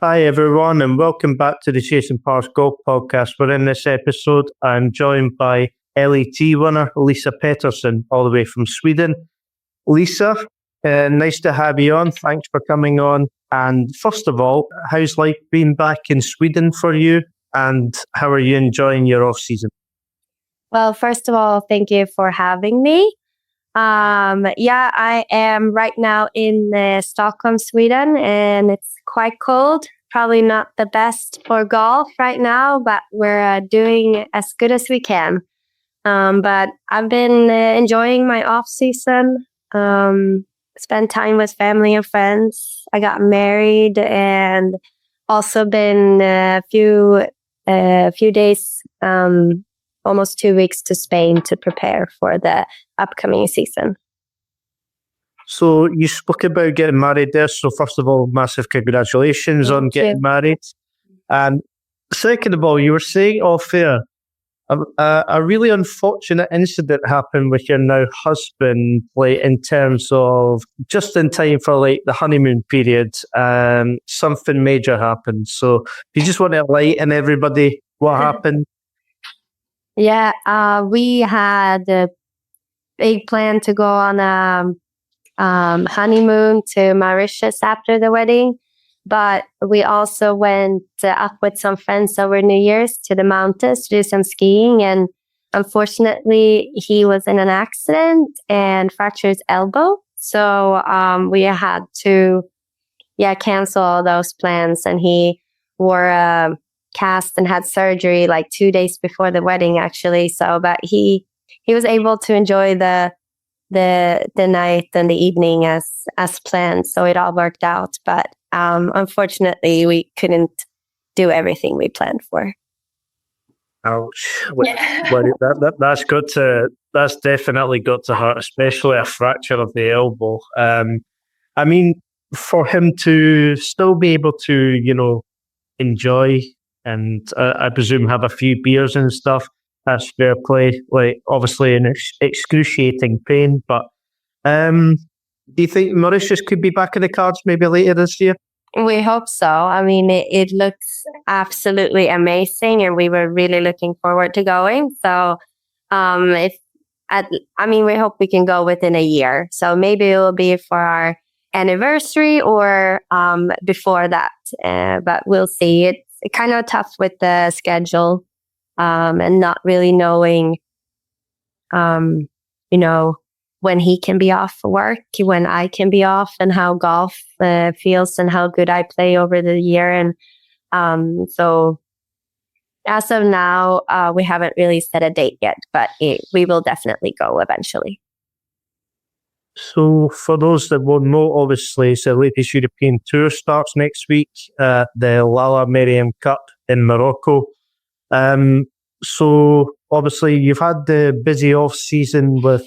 Hi everyone, and welcome back to the Chasing Pars Golf Podcast. Where in this episode, I'm joined by LET winner Lisa Pettersson, all the way from Sweden. Lisa, nice to have you on. Thanks for coming on. And first of all, how's life been back in Sweden for you? And how are you enjoying your off season? Well, first of all, thank you for having me. I am right now in Stockholm, Sweden, and it's quite cold. Probably not the best for golf right now, but we're doing as good as we can. But I've been enjoying my off season. Spent time with family and friends. I got married, and also been a few days, almost 2 weeks to Spain to prepare for the upcoming season. So you spoke about getting married there. So first of all, massive congratulations on getting married. And second of all, you were saying off air, a really unfortunate incident happened with your now husband, like in terms of just in time for like the honeymoon period, something major happened. So you just want to enlighten everybody what happened? Yeah, we had a big plan to go on a honeymoon to Mauritius after the wedding, but we also went up with some friends over New Year's to the mountains to do some skiing, and unfortunately he was in an accident and fractured his elbow, so we had to cancel all those plans, and he wore a cast and had surgery like 2 days before the wedding actually, so but he was able to enjoy the night and the evening as planned, so it all worked out. But unfortunately, we couldn't do everything we planned for. Ouch! That's definitely got to hurt, especially a fracture of the elbow. I mean, for him to still be able to, enjoy and I presume have a few beers and stuff. That's fair play. Like, obviously in excruciating pain, but do you think Mauritius could be back in the cards maybe later this year? We hope so. I mean, it looks absolutely amazing, and we were really looking forward to going. So, we hope we can go within a year. So maybe it will be for our anniversary or before that. But we'll see. It's kind of tough with the schedule. And not really knowing, when he can be off work, when I can be off, and how golf feels and how good I play over the year. And so as of now, we haven't really set a date yet, but we will definitely go eventually. So for those that won't know, obviously, the latest European Tour starts next week, the Lala Meriem Cup in Morocco. So obviously you've had the busy off season with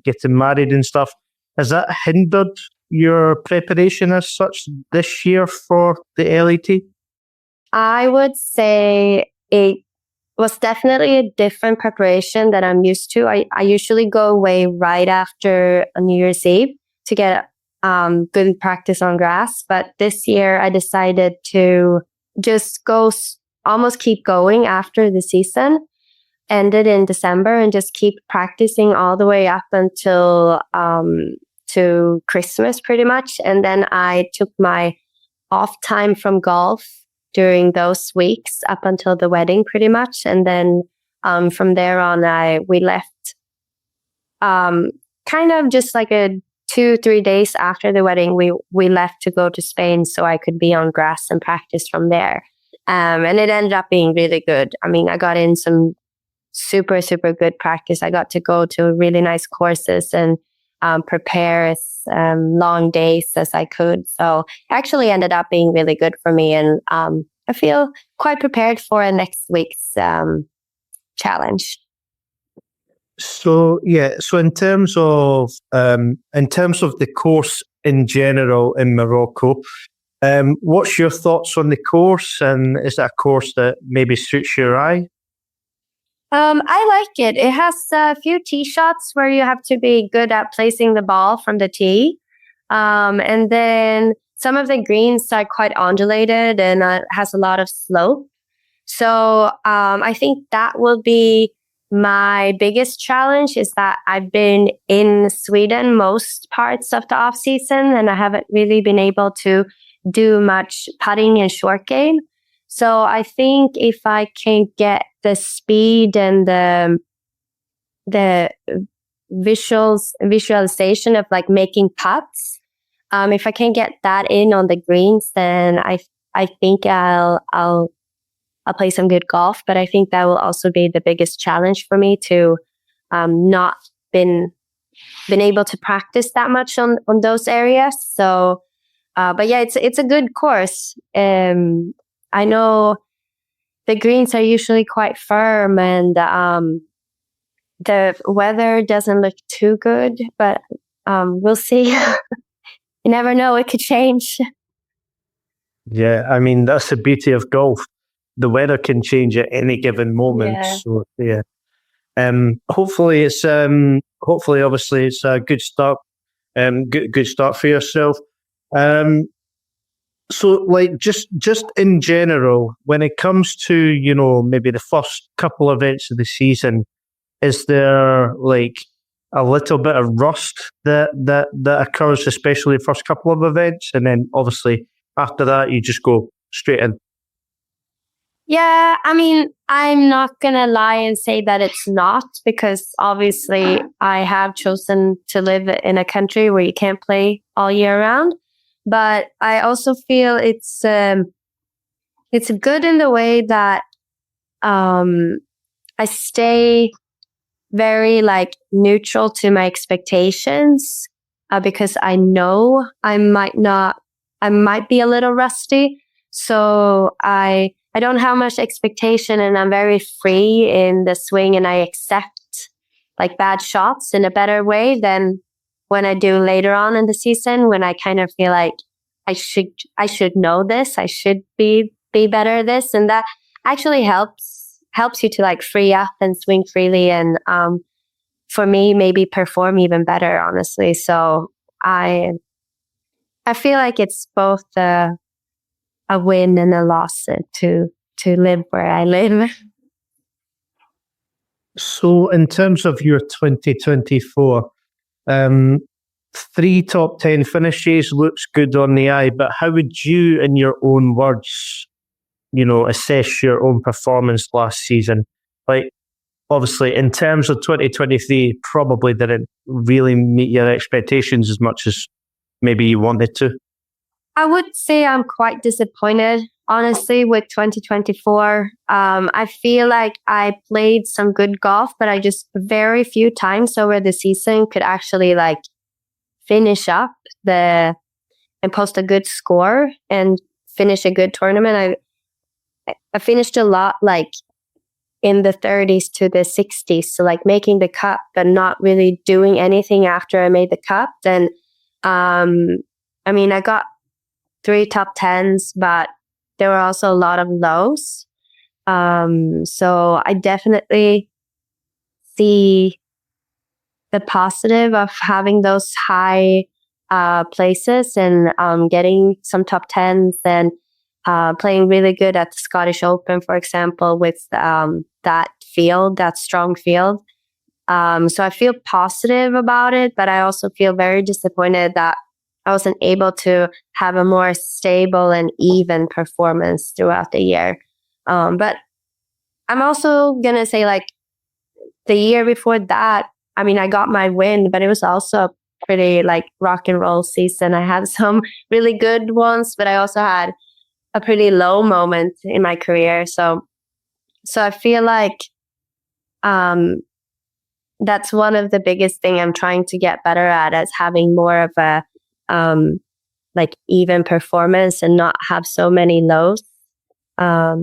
getting married and stuff. Has that hindered your preparation as such this year for the LET? I would say it was definitely a different preparation that I'm used to. I usually go away right after New Year's Eve to get good practice on grass. But this year I decided to just almost keep going after the season ended in December and just keep practicing all the way up until to Christmas pretty much. And then I took my off time from golf during those weeks up until the wedding pretty much. And then from there on, we left kind of just like 2-3 days after the wedding, we left to go to Spain so I could be on grass and practice from there. And it ended up being really good. I mean, I got in some super, super good practice. I got to go to really nice courses and prepare as long days as I could. So it actually ended up being really good for me. And I feel quite prepared for next week's challenge. So in terms of the course in general in Morocco, what's your thoughts on the course, and is that a course that maybe suits your eye? I like it. It has a few tee shots where you have to be good at placing the ball from the tee. And then some of the greens are quite undulated and has a lot of slope. So I think that will be my biggest challenge, is that I've been in Sweden most parts of the off season and I haven't really been able to do much putting and short game. So I think if I can get the speed and the visualization of like making putts, if I can get that in on the greens, then I think I'll play some good golf. But I think that will also be the biggest challenge for me, to not been able to practice that much on those areas. So, but yeah, it's a good course. I know the greens are usually quite firm, and the weather doesn't look too good, but we'll see. You never know, it could change. Yeah, I mean, that's the beauty of golf. The weather can change at any given moment. Yeah. So yeah. Hopefully obviously it's a good start. Good start for yourself. So like just in general, when it comes to, you know, maybe the first couple of events of the season, is there like a little bit of rust that occurs, especially the first couple of events, and then obviously after that you just go straight in? Yeah, I mean, I'm not gonna lie and say that it's not, because obviously I have chosen to live in a country where you can't play all year round. But I also feel it's good in the way that I stay very like neutral to my expectations, because I know I might be a little rusty. So I don't have much expectation, and I'm very free in the swing, and I accept like bad shots in a better way than when I do later on in the season, when I kind of feel like I should know this, I should be better at this, and that actually helps you to like free up and swing freely, and for me maybe perform even better, honestly. So I feel like it's both a win and a loss to live where I live. So in terms of your 2024, 3 top 10 finishes looks good on the eye, but how would you, in your own words, you know, assess your own performance last season? Like, obviously, in terms of 2023, probably didn't really meet your expectations as much as maybe you wanted to. I would say I'm quite disappointed, honestly, with 2024. I feel like I played some good golf, but I just very few times over the season could actually like finish up and post a good score and finish a good tournament. I finished a lot like in the 30s to the 60s. So like making the cut, but not really doing anything after I made the cut. And I mean, I got 3 top 10s, but there were also a lot of lows. So I definitely see the positive of having those high places and getting some top 10s and playing really good at the Scottish Open, for example, with that strong field. So I feel positive about it, but I also feel very disappointed that I wasn't able to have a more stable and even performance throughout the year. But I'm also going to say, like, the year before that, I mean, I got my win, but it was also a pretty, like, rock and roll season. I had some really good ones, but I also had a pretty low moment in my career. So I feel like that's one of the biggest thing I'm trying to get better at, is having more of a like even performance and not have so many lows. Yeah,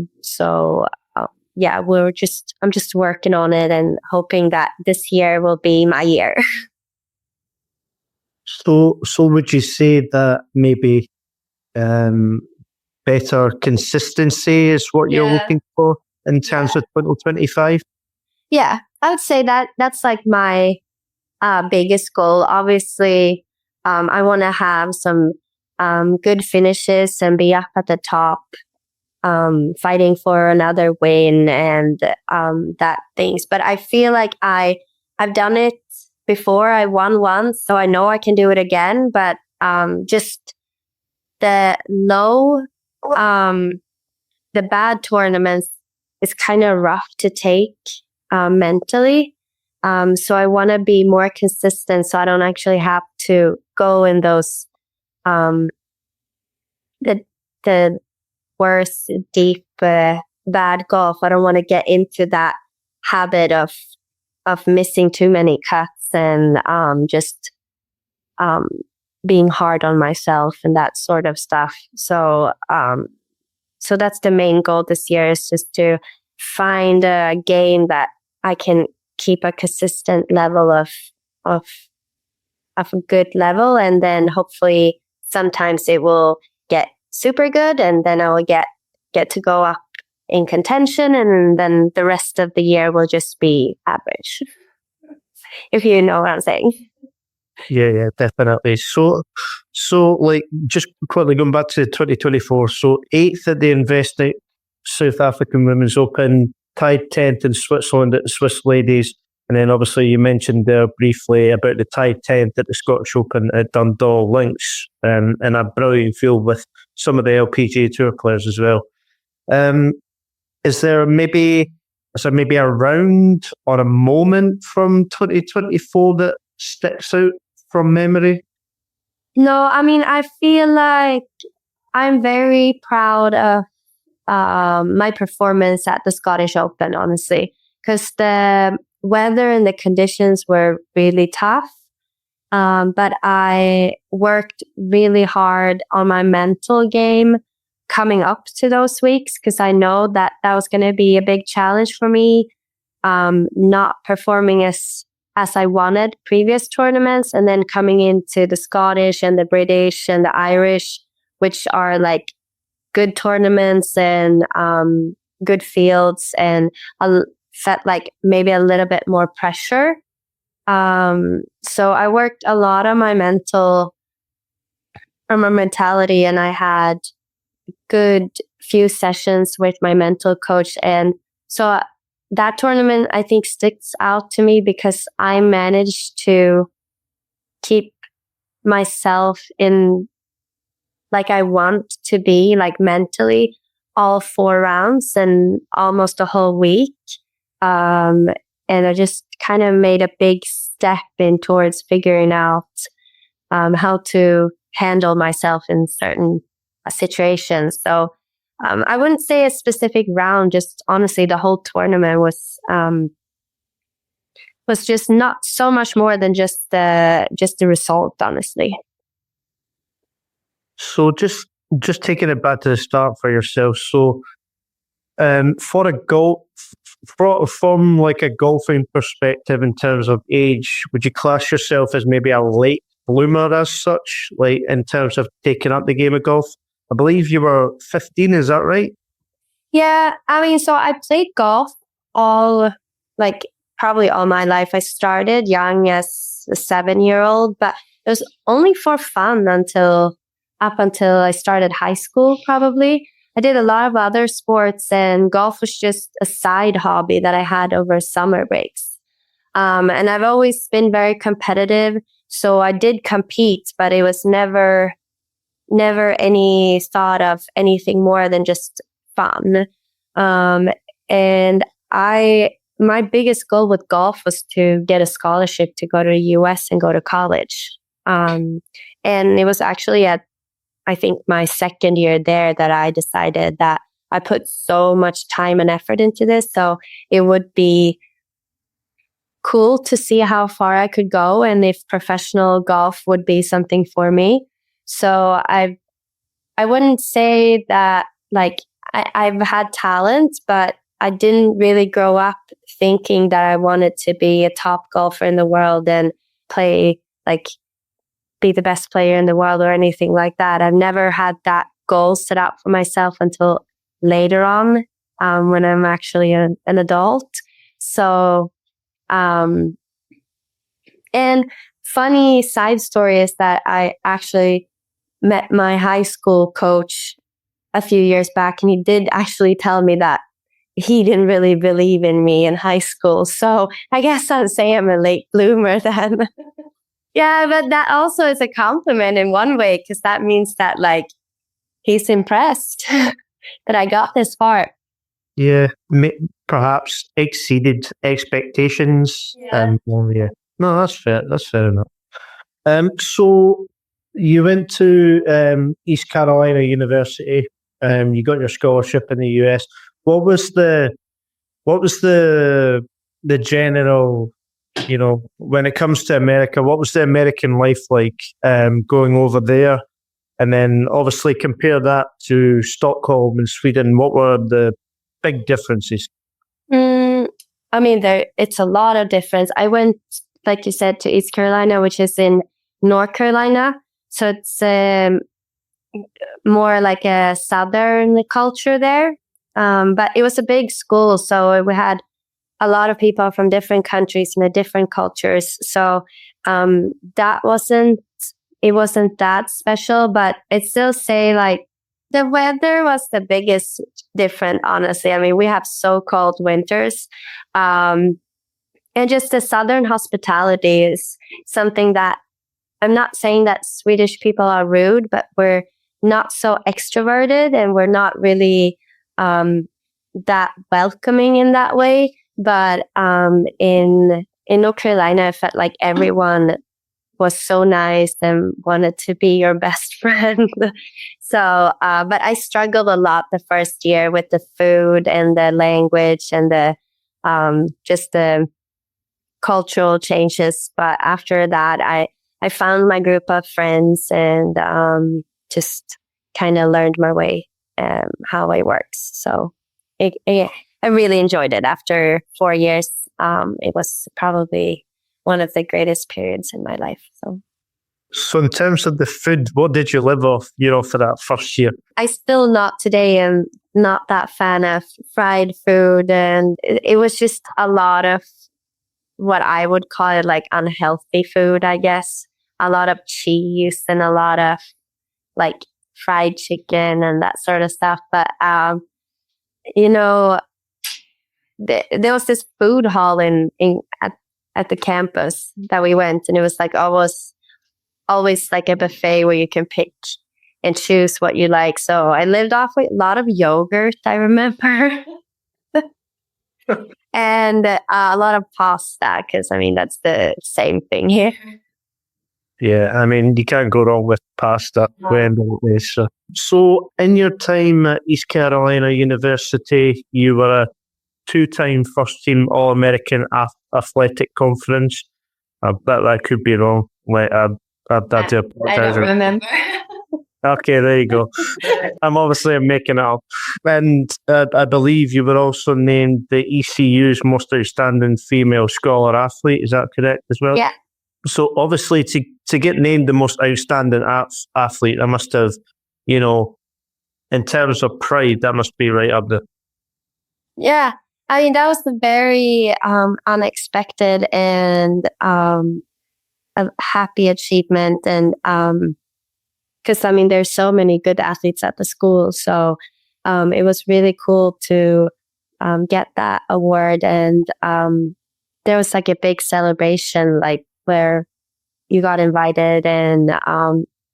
I'm just working on it and hoping that this year will be my year. So would you say that maybe better consistency is what you're looking for in terms of 2025? Yeah, I would say that's like my biggest goal. Obviously, I want to have some good finishes and be up at the top, fighting for another win and that things. But I feel like I've done it before. I won once, so I know I can do it again. But just the the bad tournaments is kind of rough to take mentally. So I want to be more consistent, so I don't actually have to go in those the worst deep bad golf. I don't want to get into that habit of missing too many cuts and just being hard on myself and that sort of stuff. So that's the main goal this year, is just to find a game that I can keep a consistent level of a good level, and then hopefully sometimes it will get super good, and then I will get to go up in contention, and then the rest of the year will just be average. If you know what I'm saying. Yeah, definitely. So like, just quickly going back to 2024. So 8th at the Investec South African Women's Open, tied 10th in Switzerland at the Swiss Ladies, and then obviously you mentioned there briefly about the tied 10th at the Scottish Open at Dundalk Links, and a brilliant field with some of the LPGA Tour players as well. Is there maybe a round or a moment from 2024 that sticks out from memory? No, I mean, I feel like I'm very proud of my performance at the Scottish Open, honestly, because the weather and the conditions were really tough. But I worked really hard on my mental game coming up to those weeks, because I know that was going to be a big challenge for me, not performing as I wanted previous tournaments, and then coming into the Scottish and the British and the Irish, which are like good tournaments and good fields, and I felt like maybe a little bit more pressure. So I worked a lot on my mentality, and I had good few sessions with my mental coach, and so that tournament, I think, sticks out to me because I managed to keep myself in like I want to be, like mentally, all 4 rounds and almost a whole week. And I just kind of made a big step in towards figuring out how to handle myself in certain situations. So I wouldn't say a specific round, just honestly, the whole tournament was just not so much more than just the result, honestly. So just taking it back to the start for yourself. So for a from like a golfing perspective in terms of age, would you class yourself as maybe a late bloomer as such, like in terms of taking up the game of golf? I believe you were 15, is that right? Yeah, I mean, so I played golf probably all my life. I started young as a 7-year-old, but it was only for fun up until I started high school, probably. I did a lot of other sports, and golf was just a side hobby that I had over summer breaks. And I've always been very competitive, so I did compete, but it was never any thought of anything more than just fun. And my biggest goal with golf was to get a scholarship to go to the US and go to college. And it was actually at, I think, my second year there that I decided that I put so much time and effort into this. So it would be cool to see how far I could go and if professional golf would be something for me. So I wouldn't say that like I've had talent, but I didn't really grow up thinking that I wanted to be a top golfer in the world and play be the best player in the world or anything like that. I've never had that goal set out for myself until later on, when I'm actually an adult. So, and funny side story is that I actually met my high school coach a few years back, and he did actually tell me that he didn't really believe in me in high school. So I guess I'd say I'm a late bloomer then. Yeah, but that also is a compliment in one way, because that means that like he's impressed that I got this far. Yeah, perhaps exceeded expectations. Yeah. Yeah. No, that's fair. That's fair enough. So you went to East Carolina University. You got your scholarship in the US. What was the general, when it comes to America, what was the American life like going over there? And then obviously compare that to Stockholm and Sweden. What were the big differences? I mean, it's a lot of difference. I went, like you said, to East Carolina, which is in North Carolina. So it's more like a Southern culture there. But it was a big school, so we had a lot of people from different countries and different cultures. So that wasn't that special, but I'd still say like the weather was the biggest difference, honestly. I mean, we have so cold winters. And just the Southern hospitality is something that I'm not saying that Swedish people are rude, but we're not so extroverted and we're not really that welcoming in that way. But in North Carolina, I felt like everyone was so nice and wanted to be your best friend. So, but I struggled a lot the first year with the food and the language and the just the cultural changes. But after that, I found my group of friends and just kind of learned my way how it works. So I really enjoyed it. After 4 years, it was probably one of the greatest periods in my life. So in terms of the food, what did you live off, for that first year? I still not today am not that fan of fried food. And it was just a lot of what I would call it like unhealthy food, I guess. A lot of cheese and a lot of like fried chicken and that sort of stuff. But, there was this food hall at the campus that we went, and it was like always like a buffet where you can pick and choose what you like. So I lived off with a lot of yogurt, I remember. And a lot of pasta, because I mean, that's the same thing here. Yeah, I mean, you can't go wrong with pasta. So in your time at East Carolina University, you were a 2-time first-team All-American Athletic Conference. I bet that could be wrong. I don't remember. Okay, there you go. I'm obviously making it up. And I believe you were also named the ECU's Most Outstanding Female Scholar Athlete. Is that correct as well? Yeah. So obviously to get named the Most Outstanding Athlete, I must have, in terms of pride, that must be right up there. Yeah. I mean, that was a very unexpected and a happy achievement. And because, I mean, there's so many good athletes at the school. So it was really cool to get that award. And there was like a big celebration, like where you got invited and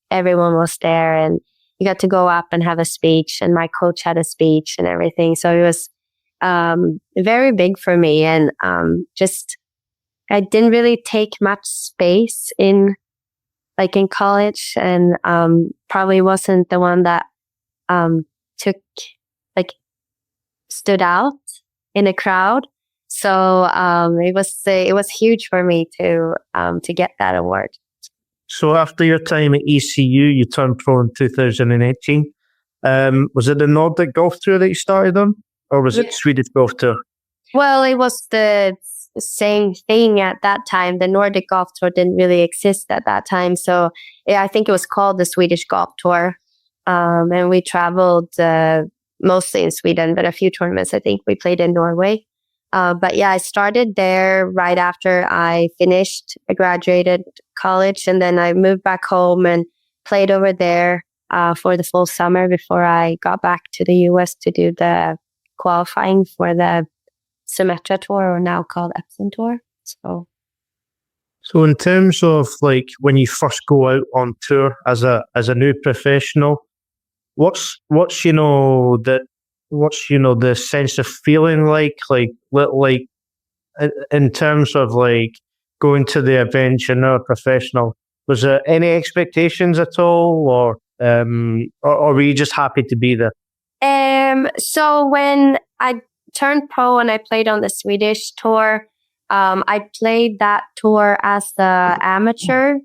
everyone was there and you got to go up and have a speech, and my coach had a speech and everything. So it was very big for me. And I didn't really take much space in college, and probably wasn't the one that stood out in a crowd. So it was huge for me to get that award. So after your time at ECU, you turned pro in 2018. Was it the Nordic Golf Tour that you started on, or was it Swedish Golf Tour? Well, it was the same thing at that time. The Nordic Golf Tour didn't really exist at that time. So I think it was called the Swedish Golf Tour. And we traveled mostly in Sweden, but a few tournaments I think we played in Norway. But yeah, I started there right after I graduated college, and then I moved back home and played over there for the full summer before I got back to the US to do the qualifying for the Symetra Tour, or now called Epson Tour. So in terms of like when you first go out on tour as a new professional, what's the sense of feeling like in terms of like going to the event, you're now a professional. Was there any expectations at all, or were you just happy to be there? So when I turned pro and I played on the Swedish tour, I played that tour as the amateur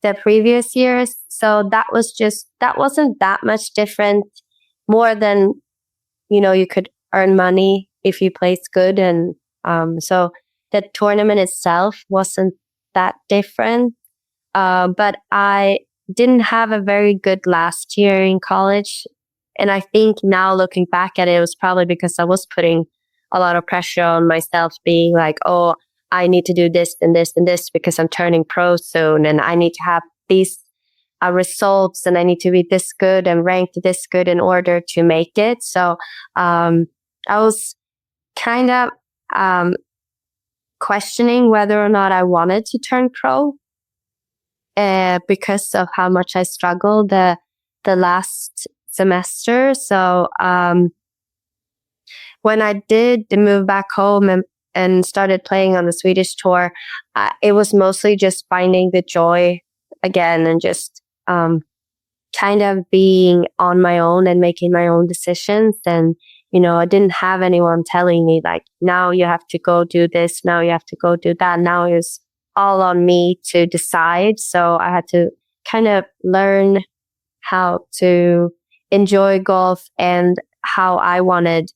the previous years. So that wasn't that much different, more than, you could earn money if you placed good. And so the tournament itself wasn't that different. But I didn't have a very good last year in college. And I think now looking back at it, it was probably because I was putting a lot of pressure on myself, being like, oh, I need to do this and this and this because I'm turning pro soon, and I need to have these results, and I need to be this good and ranked this good in order to make it. So I was kind of questioning whether or not I wanted to turn pro because of how much I struggled the last semester. So when I did move back home and started playing on the Swedish tour, it was mostly just finding the joy again, and just kind of being on my own and making my own decisions. And, I didn't have anyone telling me like, now you have to go do this, now you have to go do that. Now it's all on me to decide. So I had to kind of learn how to enjoy golf and how I wanted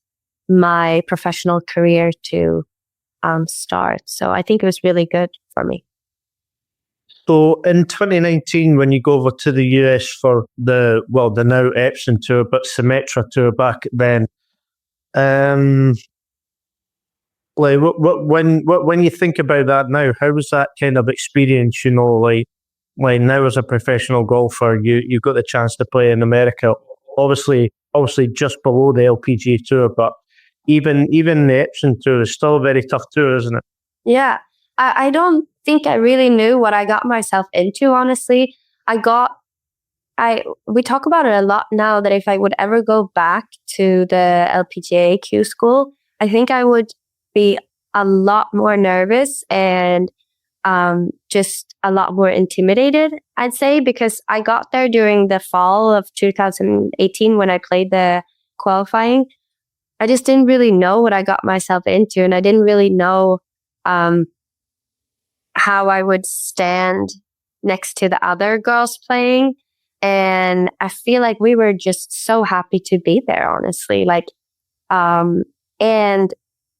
my professional career to start. So I think it was really good for me. So in 2019, when you go over to the US for the now Epson Tour, but Symetra Tour back then, like when you think about that now, how was that kind of experience? Like now as a professional golfer, you got the chance to play in America, obviously just below the LPGA Tour, but even the Epson Tour is still a very tough tour, isn't it? Yeah, I don't think I really knew what I got myself into, honestly. We talk about it a lot now, that if I would ever go back to the LPGA Q school, I think I would be a lot more nervous and just a lot more intimidated, I'd say, because I got there during the fall of 2018 when I played the qualifying. I just didn't really know what I got myself into, and I didn't really know how I would stand next to the other girls playing. And I feel like we were just so happy to be there, honestly. And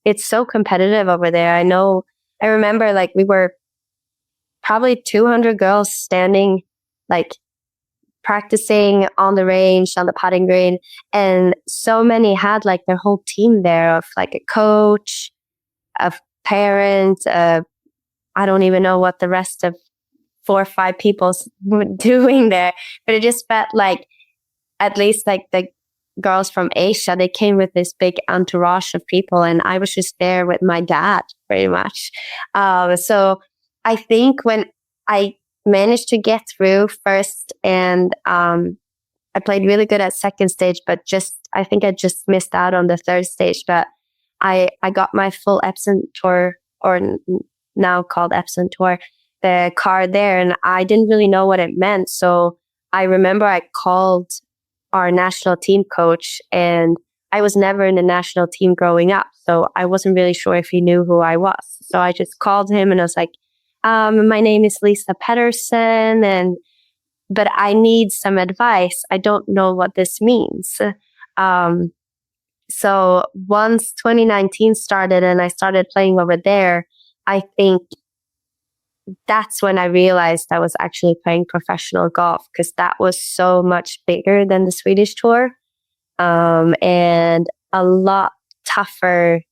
it's so competitive over there. I remember like we were probably 200 girls standing, like practicing on the range, on the putting green. And so many had like their whole team there, of like a coach, a parent, I don't even know what the rest of 4 or 5 people were doing there, but it just felt like, at least like the girls from Asia, they came with this big entourage of people, and I was just there with my dad pretty much. So I think when I managed to get through first, and I played really good at second stage, but I think I just missed out on the third stage. But I got my full Epson Tour, or now called Epson Tour, the card there, and I didn't really know what it meant. So I remember I called our national team coach, and I was never in the national team growing up, so I wasn't really sure if he knew who I was. So I just called him and I was like, my name is Lisa Pettersson, but I need some advice. I don't know what this means. So once 2019 started and I started playing over there, I think that's when I realized I was actually playing professional golf, because that was so much bigger than the Swedish tour, and a lot tougher.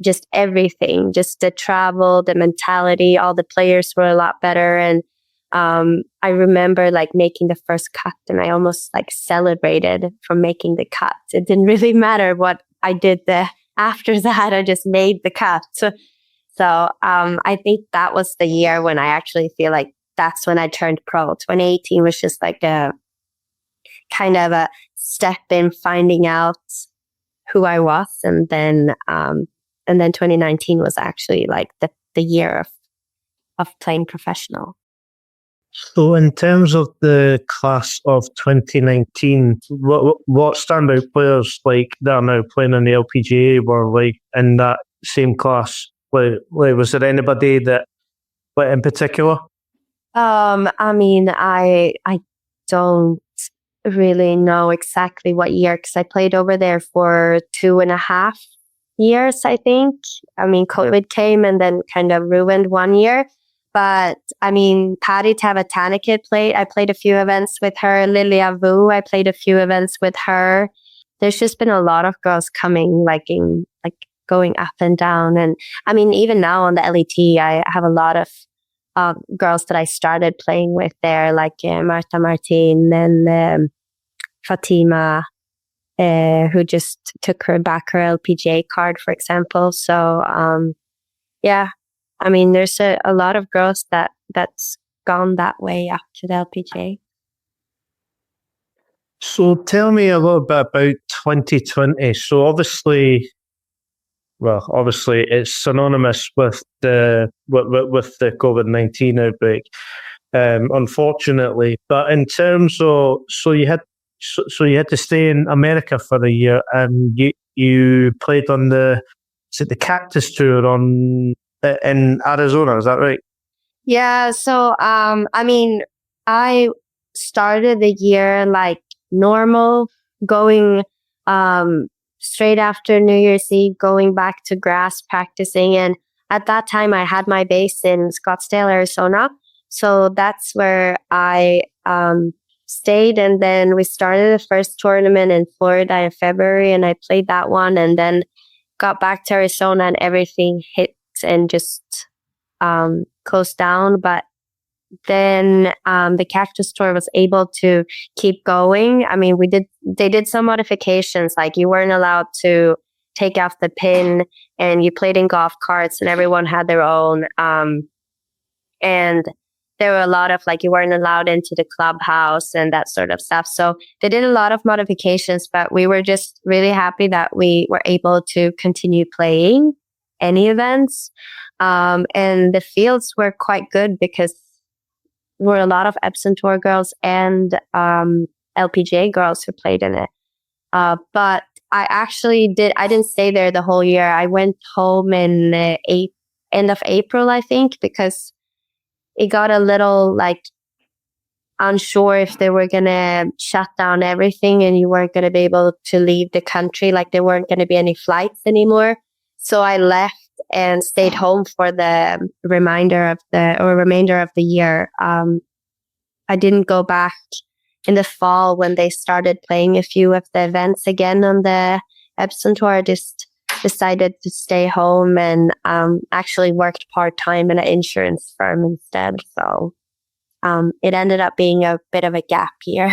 Just everything, just the travel, the mentality, all the players were a lot better. And I remember like making the first cut, and I almost like celebrated for making the cut. It didn't really matter what I did after that. I just made the cut. So I think that was the year when I actually feel like that's when I turned pro. 2018 was just like a kind of a step in finding out who I was, and then 2019 was actually like the year of playing professional. So in terms of the class of 2019, what standout players like that are now playing in the LPGA were like in that same class? Like was there anybody that like in particular? I mean, I don't really know exactly what year, because I played over there for 2.5 years, I think. I mean, COVID came and then kind of ruined 1 year. But I mean, Patty Tavatanakit played. I played a few events with her. Lilia Vu, I played a few events with her. There's just been a lot of girls coming, going up and down. And I mean, even now on the LET, I have a lot of girls that I started playing with there, like Marta Martin and Fatima, who just took her LPGA card, for example. So, yeah. I mean, there's a lot of girls that's gone that way up to the LPGA. So tell me a little bit about 2020. So obviously it's synonymous with the COVID-19 outbreak, unfortunately. But in terms of, so you had to stay in America for a year, and you played on the Cactus Tour in Arizona, is that right? Yeah, so I mean, I started the year like normal, going straight after New Year's Eve, going back to grass practicing. And at that time, I had my base in Scottsdale, Arizona. So that's where I stayed. And then we started the first tournament in Florida in February, and I played that one, and then got back to Arizona, and everything hit and just closed down. But then the Cactus Tour was able to keep going. I mean, they did some modifications, like you weren't allowed to take off the pin, and you played in golf carts, and everyone had their own. And there were a lot of like, you weren't allowed into the clubhouse and that sort of stuff. So they did a lot of modifications, but we were just really happy that we were able to continue playing any events. And the fields were quite good, because there were a lot of Epson Tour girls and LPGA girls who played in it. But I didn't stay there the whole year. I went home in end of April, I think, because it got a little like unsure if they were going to shut down everything and you weren't going to be able to leave the country. Like there weren't going to be any flights anymore. So I left and stayed home for the remainder of the year. I didn't go back in the fall when they started playing a few of the events again on the Epson Tour. I just decided to stay home and actually worked part-time in an insurance firm instead. So it ended up being a bit of a gap year.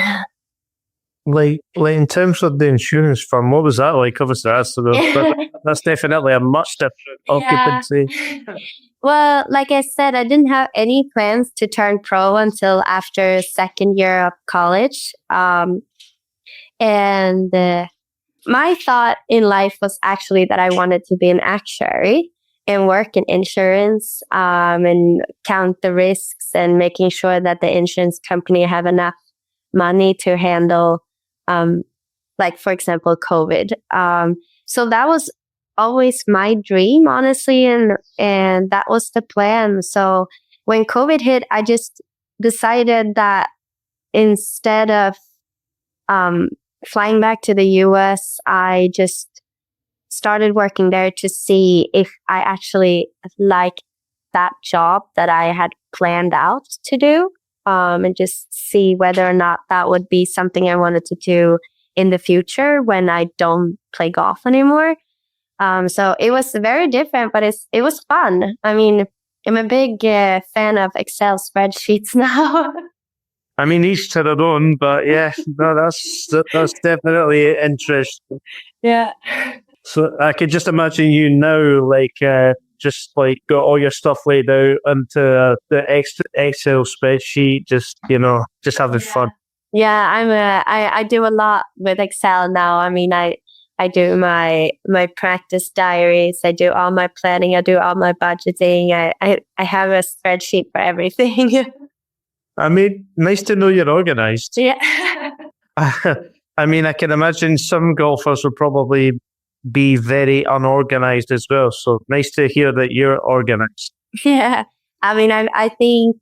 Like in terms of the insurance firm, what was that like? Obviously, that's definitely a much different occupancy. Well, like I said, I didn't have any plans to turn pro until after second year of college. And my thought in life was actually that I wanted to be an actuary and work in insurance and count the risks and making sure that the insurance company have enough money to handle, like, for example, COVID. So that was always my dream, honestly, and that was the plan. So when COVID hit, I just decided that instead of flying back to the US, I just started working there to see if I actually liked that job that I had planned out to do, and just see whether or not that would be something I wanted to do in the future when I don't play golf anymore. So it was very different, but it was fun. I mean, I'm a big fan of Excel spreadsheets now. I mean, each to their own, but yeah, no, that's definitely interesting. Yeah. So I could just imagine you now, like, just like got all your stuff laid out into the Excel spreadsheet, just just having fun. Yeah, I do a lot with Excel now. I mean, I do my practice diaries. I do all my planning. I do all my budgeting. I have a spreadsheet for everything. I mean, nice to know you're organized. Yeah. I mean, I can imagine some golfers will probably be very unorganized as well. So nice to hear that you're organized. Yeah. I mean, I think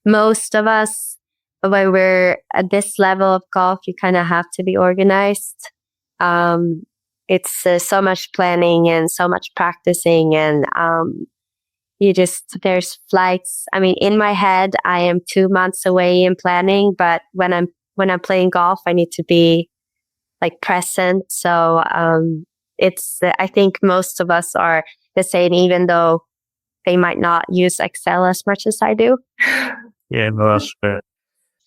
most of us, when we're at this level of golf, you kind of have to be organized. It's so much planning and so much practicing, and there's flights. I mean, in my head, I am 2 months away in planning, but when I'm playing golf, I need to be like present. So I think most of us are the same, even though they might not use Excel as much as I do. Yeah, no, that's fair.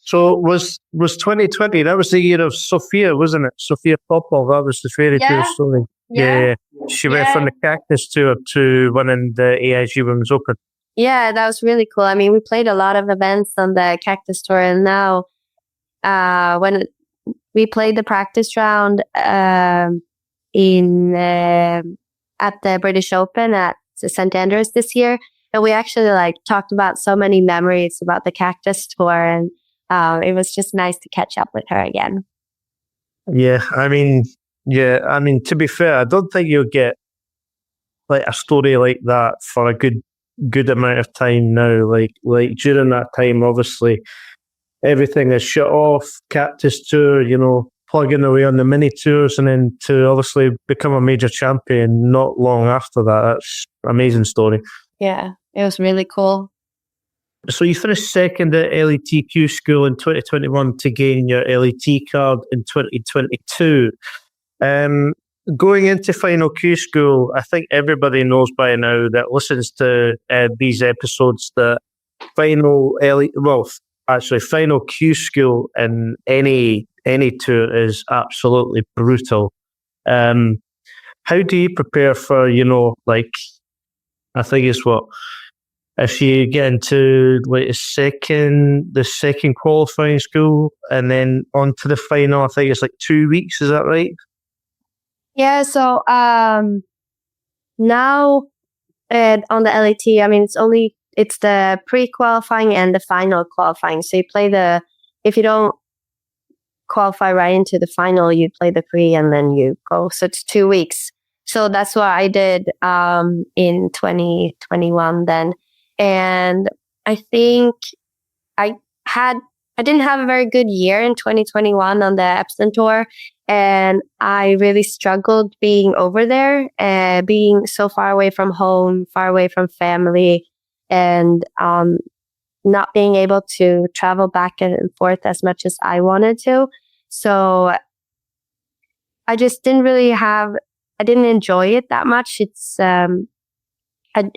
So was 2020, that was the year of Sophia, wasn't it? Sophia Popov, that was the fairy tale story. Yeah. She went from the Cactus Tour to winning the AIG Women's Open. Yeah, that was really cool. I mean, we played a lot of events on the Cactus Tour, and now when we played the practice round at the British Open at St. Andrews this year, and we actually talked about so many memories about the Cactus Tour, and it was just nice to catch up with her again. Yeah, I mean, to be fair, I don't think you'll get like a story like that for a good amount of time now. Like during that time, obviously, everything is shut off. Cactus Tour, plugging away on the mini tours, and then to obviously become a major champion not long after that. That's an amazing story. Yeah, it was really cool. So you finished second at LETQ school in 2021 to gain your LET card in 2022. Going into final Q school, I think everybody knows by now that listens to these episodes that final Q school in any tour is absolutely brutal. How do you prepare for, I think it's if you get into like the second qualifying school and then on to the final, I think it's like 2 weeks, is that right? Yeah, so now on the LET, I mean, it's the pre-qualifying and the final qualifying. So you play if you don't qualify right into the final, you play the pre and then you go. So it's 2 weeks. So that's what I did in 2021 then. And I think I didn't have a very good year in 2021 on the Epson Tour. And I really struggled being over there, being so far away from home, far away from family, and not being able to travel back and forth as much as I wanted to. So I just didn't enjoy it that much. It's, I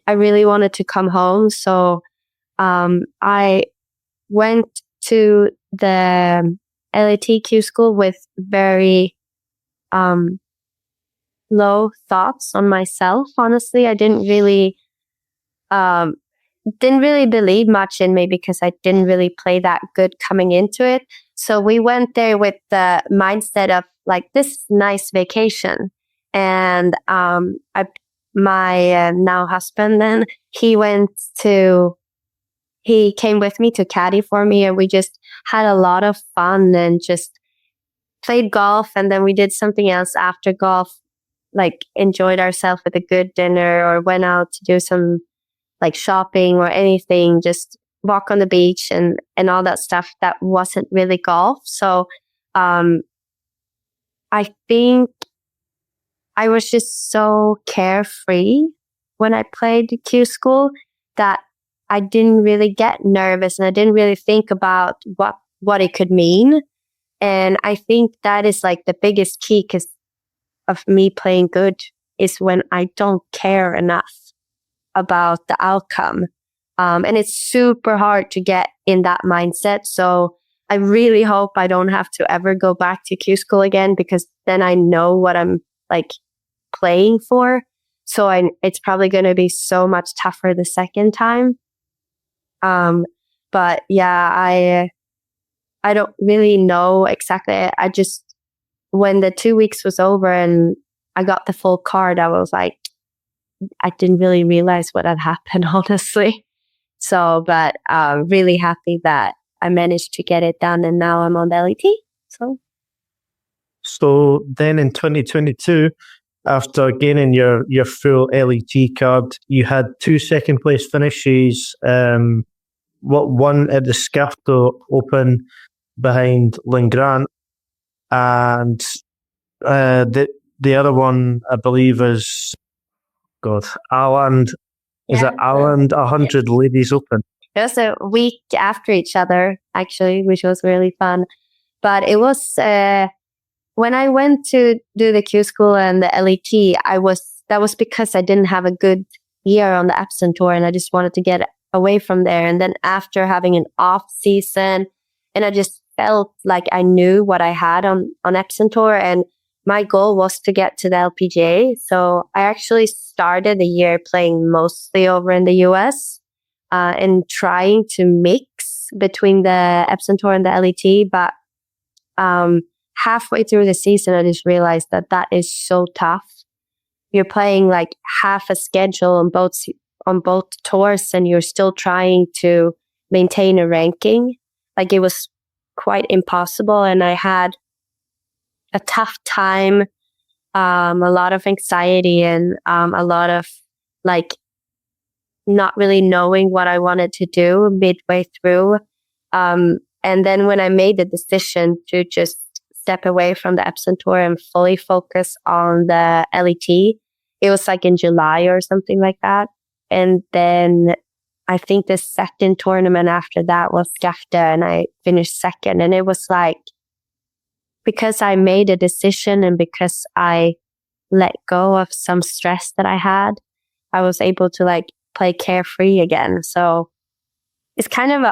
really wanted to come home. So I went to the LETQ school with very low thoughts on myself. Honestly, I didn't really believe much in me because I didn't really play that good coming into it. So we went there with the mindset of like this nice vacation, and my now husband then he came with me to caddy for me, and we just had a lot of fun and just played golf. And then we did something else after golf, like enjoyed ourselves with a good dinner or went out to do some like shopping or anything, just walk on the beach and all that stuff that wasn't really golf. So I think I was just so carefree when I played Q school that I didn't really get nervous and I didn't really think about what it could mean. And I think that is like the biggest key of me playing good is when I don't care enough about the outcome. And it's super hard to get in that mindset. So I really hope I don't have to ever go back to Q school again, because then I know what I'm like playing for. So it's probably going to be so much tougher the second time. But yeah, I don't really know exactly. I just, when the 2 weeks was over and I got the full card, I was like, I didn't really realize what had happened, honestly. So, but really happy that I managed to get it done, and now I'm on the LET. So then in 2022, after gaining your full LET card, you had 2 second place finishes. One at the Scafto Open behind Lindgren, and the other one I believe is Ireland. Is it Ireland 100 Ladies Open? It was a week after each other, actually, which was really fun. But it was when I went to do the Q school and the LET, that was because I didn't have a good year on the Epson Tour, and I just wanted to get away from there. And then after having an off season, and I just felt like I knew what I had on Epson Tour, and my goal was to get to the LPGA. So I actually started the year playing mostly over in the US and trying to mix between the Epson Tour and the LET. But halfway through the season, I just realized that is so tough. You're playing like half a schedule on both tours, and you're still trying to maintain a ranking. Like, it was quite impossible, and I had a tough time, a lot of anxiety, and a lot of like not really knowing what I wanted to do midway through. And then when I made the decision to just step away from the Epson Tour and fully focus on the LET, it was like in July or something like that. And then I think the second tournament after that was Skafte, and I finished second. And it was like, because I made a decision and because I let go of some stress that I had, I was able to like play carefree again. So it's kind of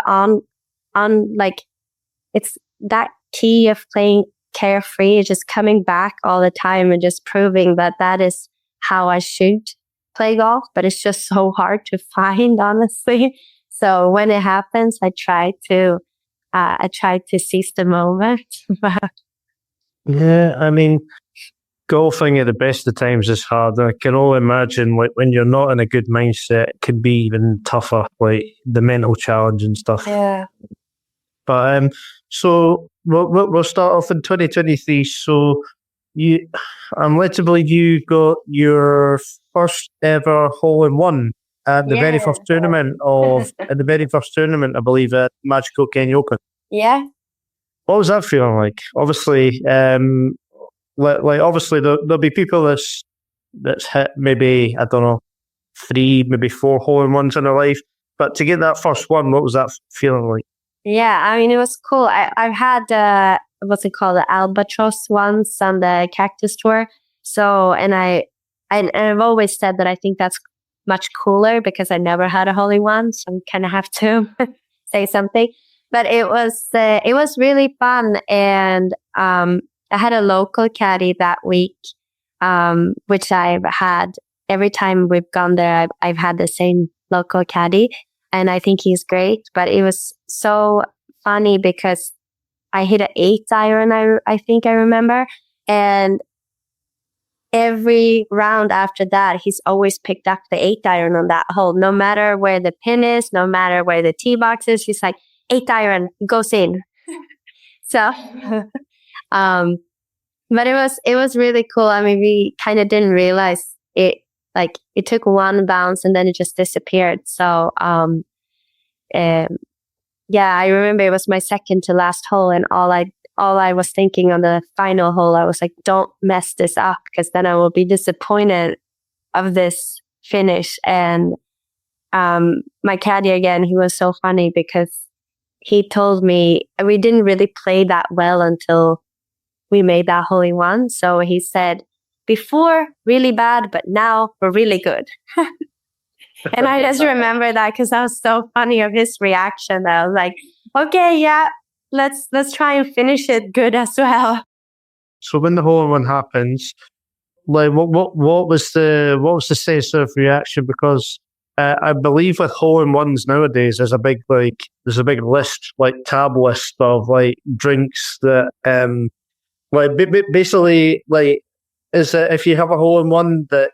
it's that key of playing carefree, is just coming back all the time and just proving that is how I should play golf. But it's just so hard to find, honestly. So when it happens, I try to seize the moment. Yeah, I mean, golfing at the best of times is hard. I can only imagine when you're not in a good mindset, it can be even tougher, like the mental challenge and stuff. Yeah. But so we'll start off in 2023. So I'm led to believe you got your first ever hole-in-one at the very first tournament I believe, at Magical Kenya Open. Yeah. What was that feeling like? Obviously, obviously there'll be people that's hit maybe, I don't know, 3, maybe 4 hole-in-ones in their life, but to get that first one, what was that feeling like? Yeah, I mean, it was cool. I've had what's it called, the Albatross once on the Cactus Tour. So, and I've always said that I think that's much cooler because I never had a hole-in-one, so I kind of have to say something. But it was really fun, and I had a local caddy that week, which I've had every time we've gone there. I've had the same local caddy, and I think he's great. But it was so funny because I hit an 8-iron, I think I remember, and every round after that, he's always picked up the 8-iron on that hole, no matter where the pin is, no matter where the tee box is. He's like, 8-iron goes in. So, but it was really cool. I mean, we kind of didn't realize it. Like, it took one bounce and then it just disappeared. So, yeah, I remember it was my second to last hole, and all I was thinking on the final hole, I was like, don't mess this up, because then I will be disappointed of this finish. And my caddy, again, he was so funny because he told me we didn't really play that well until we made that hole-in-one. So he said, before really bad, but now we're really good. And I just remember that because that was so funny of his reaction. I was like, okay, yeah, let's try and finish it good as well. So when the hole-in-one happens, like what was the sense of reaction? Because I believe with hole-in-ones nowadays, there's a big list, like tab list of like drinks that basically like is it if you have a hole-in-one that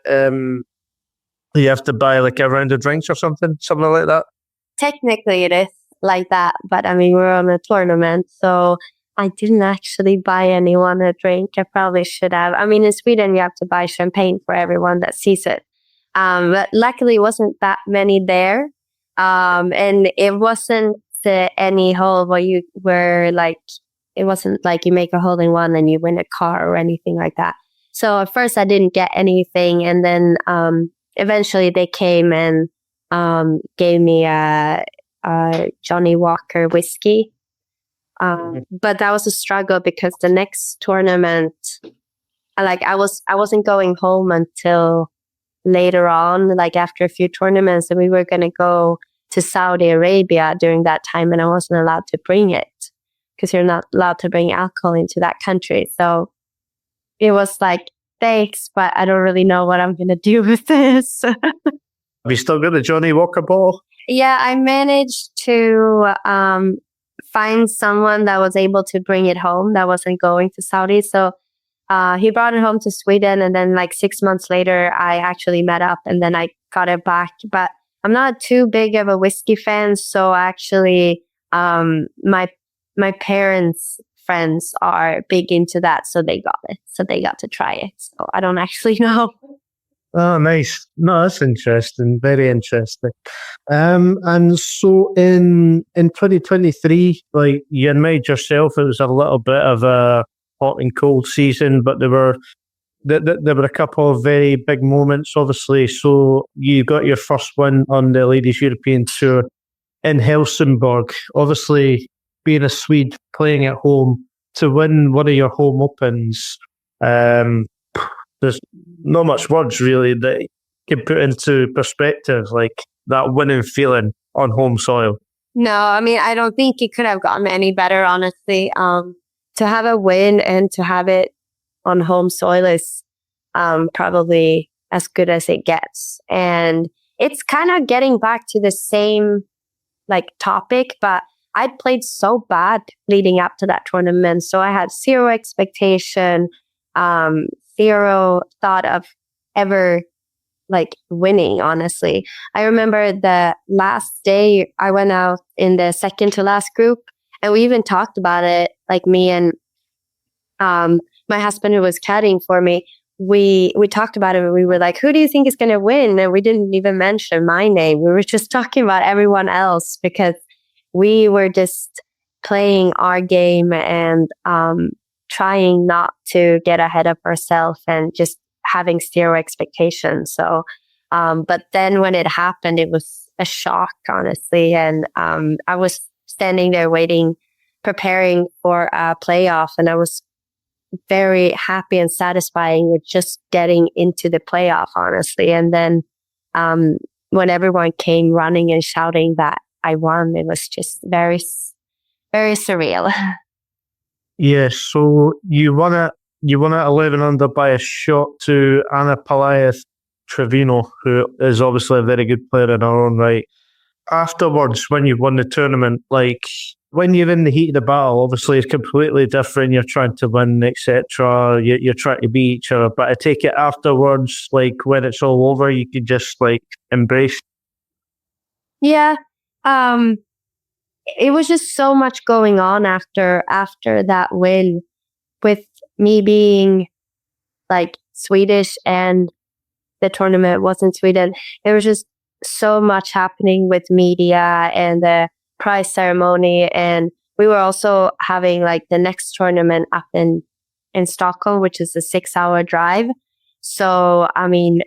you have to buy like a round of drinks or something like that? Technically it is like that, but I mean, we're on a tournament, so I didn't actually buy anyone a drink. I probably should have. I mean, in Sweden, you have to buy champagne for everyone that sees it. But luckily, it wasn't that many there. And it wasn't any hole it wasn't like you make a hole in one and you win a car or anything like that. So at first, I didn't get anything. And then eventually they came and gave me a Johnny Walker whiskey. But that was a struggle because the next tournament, I wasn't going home until later on, like after a few tournaments, and we were going to go to Saudi Arabia during that time, and I wasn't allowed to bring it because you're not allowed to bring alcohol into that country. So it was like, thanks, but I don't really know what I'm going to do with this. Have you still got the Johnny Walker bottle? Yeah, I managed to find someone that was able to bring it home that wasn't going to Saudi. So he brought it home to Sweden, and then like 6 months later, I actually met up and then I got it back. But I'm not too big of a whiskey fan, so actually my parents' friends are big into that, so they got it. So they got to try it. So I don't actually know. Oh, nice. No, that's interesting. Very interesting. And so in 2023, like you admitted yourself, it was a little bit of a hot and cold season, but there were a couple of very big moments, obviously. So you got your first win on the Ladies European Tour in Helsingborg. Obviously, being a Swede playing at home, to win one of your home opens, there's not much words really that can put into perspective, like that winning feeling on home soil. No, I mean, I don't think it could have gotten any better, honestly. To have a win and to have it on home soil is probably as good as it gets. And it's kind of getting back to the same like topic, but I played so bad leading up to that tournament. So I had zero expectation, zero thought of ever like winning, honestly. I remember the last day I went out in the second to last group, and we even talked about it, like me and my husband who was caddying for me. We talked about it and we were like, who do you think is going to win? And we didn't even mention my name. We were just talking about everyone else because we were just playing our game and trying not to get ahead of ourselves and just having zero expectations. So, but then when it happened, it was a shock, honestly. And I was standing there waiting, preparing for a playoff, and I was very happy and satisfying with just getting into the playoff, honestly. And then when everyone came running and shouting that I won, it was just very, very surreal. Yeah, so you won at 11 under by a shot to Anna Trevino, who is obviously a very good player in her own right. Afterwards, when you won the tournament, like when you're in the heat of the battle, obviously it's completely different. You're trying to win, etc. You're trying to beat each other. But I take it afterwards, like when it's all over, you can just like embrace. Yeah. It was just so much going on after that win, with me being like Swedish and the tournament was in Sweden. There was just so much happening with media and the prize ceremony. And we were also having like the next tournament up in Stockholm, which is a 6-hour drive. So, I mean,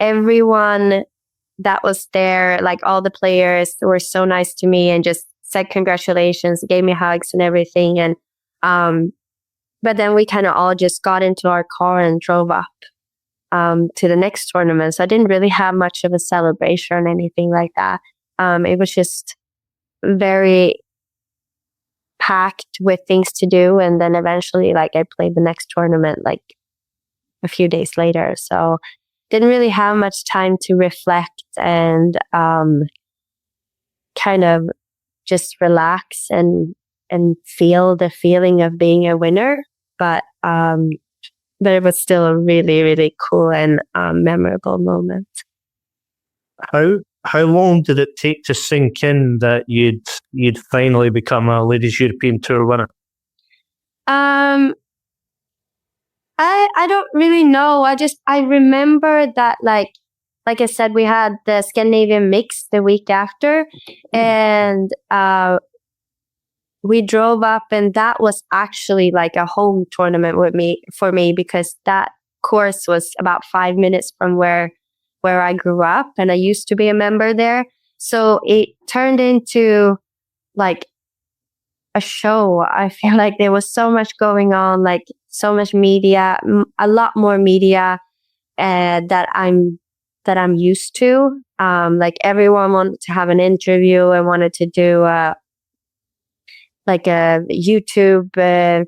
everyone that was there, like all the players were so nice to me and just said congratulations, gave me hugs and everything. And, but then we kind of all just got into our car and drove up. to the next tournament. So I didn't really have much of a celebration or anything like that. It was just very packed with things to do. And then eventually, like, I played the next tournament like a few days later. So didn't really have much time to reflect and kind of just relax and feel the feeling of being a winner. But it was still a really, really cool and memorable moment. How long did it take to sink in that you'd finally become a Ladies European Tour winner? I don't really know. I remember that like I said, we had the Scandinavian mix the week after, and we drove up, and that was actually like a home tournament for me because that course was about 5 minutes from where I grew up, and I used to be a member there. So it turned into like a show. I feel like there was so much going on, like so much media, a lot more media that I'm used to. Like everyone wanted to have an interview and wanted to do like a YouTube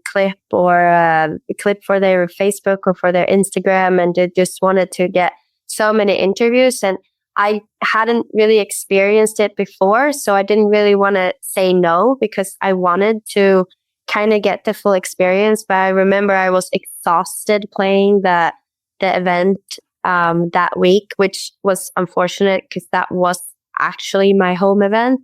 clip or a clip for their Facebook or for their Instagram, and they just wanted to get so many interviews. And I hadn't really experienced it before, so I didn't really want to say no because I wanted to kind of get the full experience. But I remember I was exhausted playing the event that week, which was unfortunate because that was actually my home event.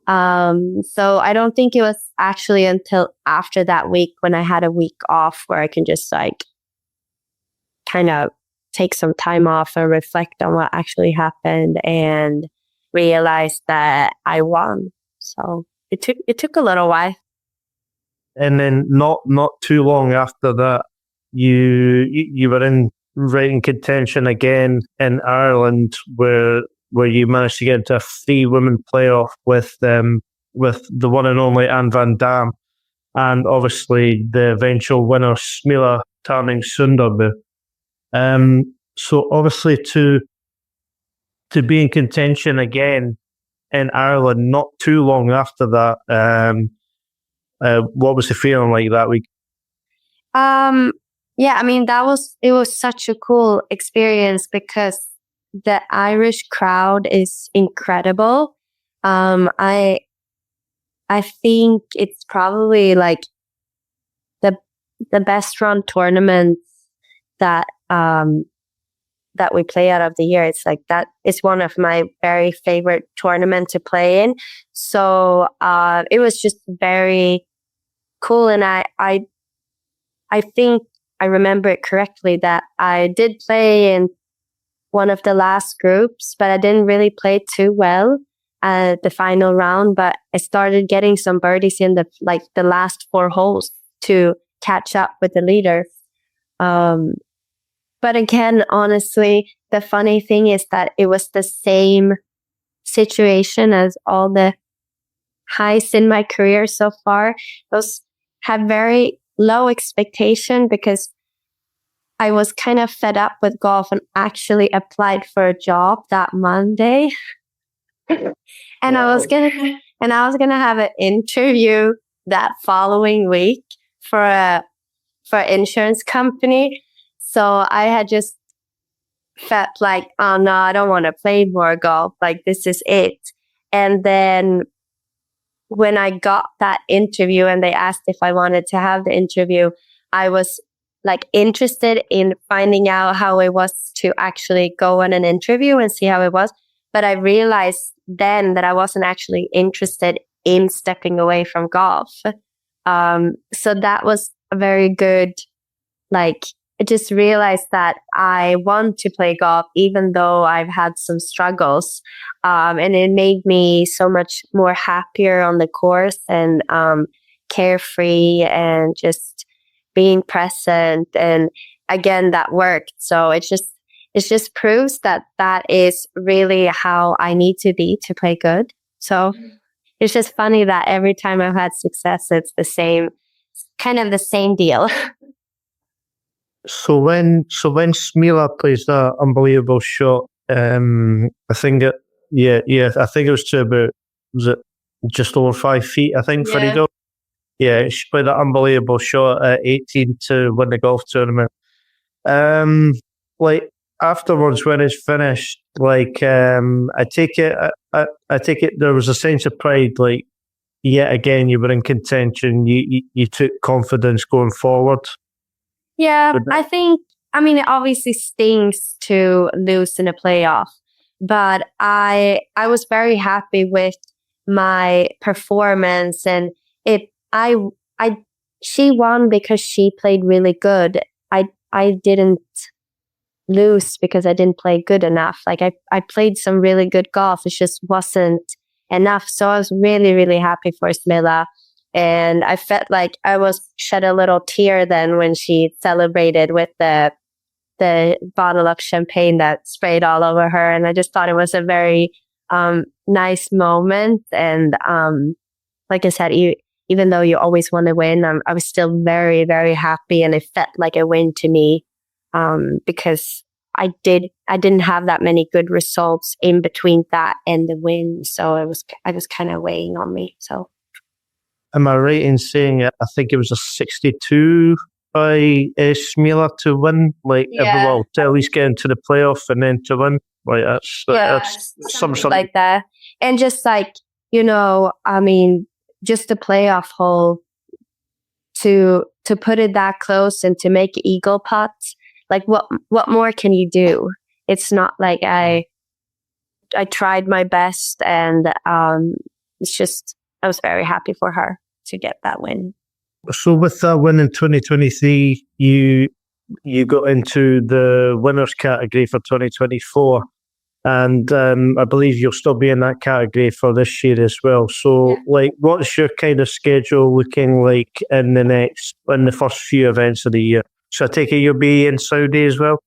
So I don't think it was actually until after that week when I had a week off where I can just like kind of take some time off and reflect on what actually happened and realize that I won. So it took a little while. And then not too long after that, you were right in contention again in Ireland, where you managed to get into a 3-woman playoff with the one and only Anne van Dam, and obviously the eventual winner Smila Tarning Sunderbu. So obviously to be in contention again in Ireland not too long after that, what was the feeling like that week? Yeah, I mean, it was such a cool experience because the Irish crowd is incredible. I think it's probably like the best run tournaments that we play out of the year. It's like that is one of my very favorite tournaments to play in. So it was just very cool, and I think I remember it correctly that I did play in one of the last groups, but I didn't really play too well at the final round. But I started getting some birdies in the last 4 holes to catch up with the leader. But again, honestly, the funny thing is that it was the same situation as all the highs in my career so far. Those had very low expectation because I was kind of fed up with golf and actually applied for a job that Monday. And I was gonna have an interview that following week for an insurance company. So I had just felt like, oh no, I don't want to play more golf. Like, this is it. And then when I got that interview and they asked if I wanted to have the interview, I was like interested in finding out how it was to actually go on an interview and see how it was. But I realized then that I wasn't actually interested in stepping away from golf. So that was a very good, like, I just realized that I want to play golf, even though I've had some struggles. And it made me so much more happier on the course and carefree and just being present. And again, that worked. So it just proves that is really how I need to be to play good. So it's just funny that every time I've had success, it's kind of the same deal. So when Smila plays that unbelievable shot, I think I think it was to about, was it just over 5 feet, I think, for Edo. Yeah, she played that unbelievable shot at 18 to win the golf tournament. Like afterwards, when it's finished, like I take it there was a sense of pride. Like yet again, you were in contention. You took confidence going forward. Yeah, I mean, it obviously stings to lose in a playoff, but I was very happy with my performance, and she won because she played really good. I didn't lose because I didn't play good enough. Like I played some really good golf. It just wasn't enough. So I was really, really happy for Smila. And I felt like I was shed a little tear then when she celebrated with the bottle of champagne that sprayed all over her. And I just thought it was a very nice moment. And like I said, even though you always want to win, I was still very, very happy. And it felt like a win to me because I didn't have that many good results in between that and the win. So I was kind of weighing on me. So. Am I right in saying I think it was a 62 by Smila to win? Like, well, to at least get into the playoff and then to win. Like, that's something like that. And just like, I mean, just the playoff hole to put it that close and to make eagle putts. Like, what more can you do? It's not like I tried my best, and it's just. I was very happy for her to get that win. So with that win in 2023, you got into the winners category for 2024. And I believe you'll still be in that category for this year as well. So like, what's your kind of schedule looking like in the first few events of the year? So I take it you'll be in Saudi as well?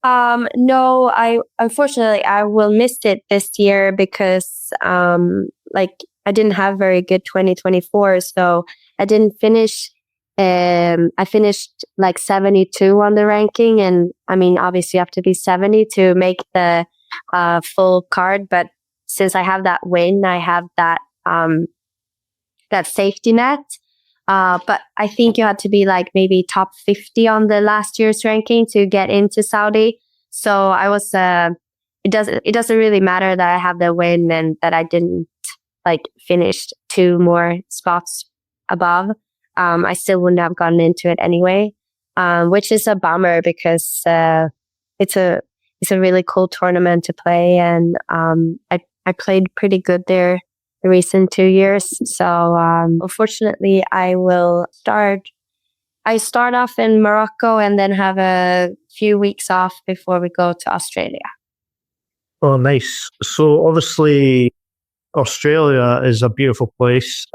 No, unfortunately I will miss it this year because I didn't have very good 2024, so I didn't finish. I finished like 72 on the ranking, and I mean, obviously you have to be 70 to make the full card. But since I have that win, I have that safety net. But I think you had to be like maybe top 50 on the last year's ranking to get into Saudi. So I was. It doesn't really matter that I have the win and that I didn't. Finished 2 more spots above. I still wouldn't have gotten into it anyway, which is a bummer because it's a really cool tournament to play, and I played pretty good there the recent 2 years. So unfortunately, I start off in Morocco and then have a few weeks off before we go to Australia. Oh, nice. So obviously, Australia is a beautiful place.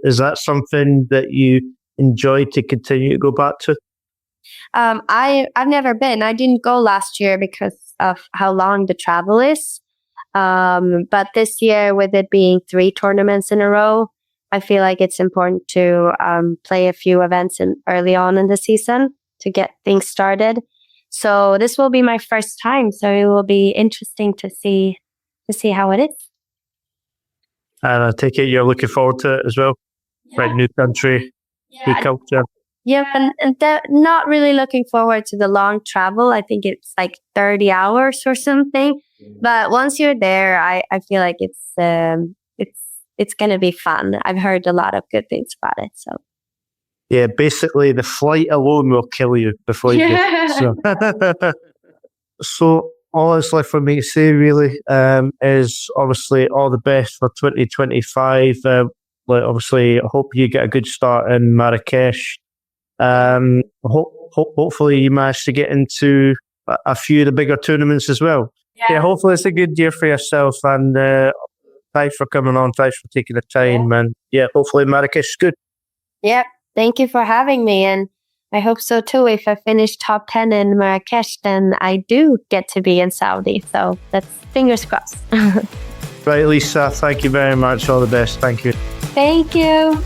Is that something that you enjoy to continue to go back to? I've never been. I didn't go last year because of how long the travel is. But this year, with it being 3 tournaments in a row, I feel like it's important to play a few events early on in the season to get things started. So this will be my first time. So it will be interesting to see how it is. And I take it you're looking forward to it as well? Yeah. Right, new country, new culture. Yeah, and not really looking forward to the long travel. I think it's like 30 hours or something. But once you're there, I feel like it's going to be fun. I've heard a lot of good things about it. So. Yeah, basically the flight alone will kill you before you get so. So all that's left for me to say really is obviously all the best for 2025. Obviously, I hope you get a good start in Marrakesh. Hopefully you manage to get into a few of the bigger tournaments as well. Yeah, hopefully it's a good year for yourself, and thanks for coming on, thanks for taking the time, and hopefully Marrakesh is good. Yep, thank you for having me, and I hope so too. If I finish top 10 in Marrakesh, then I do get to be in Saudi, so that's fingers crossed. Right, Lisa, thank you very much, all the best, thank you. Thank you.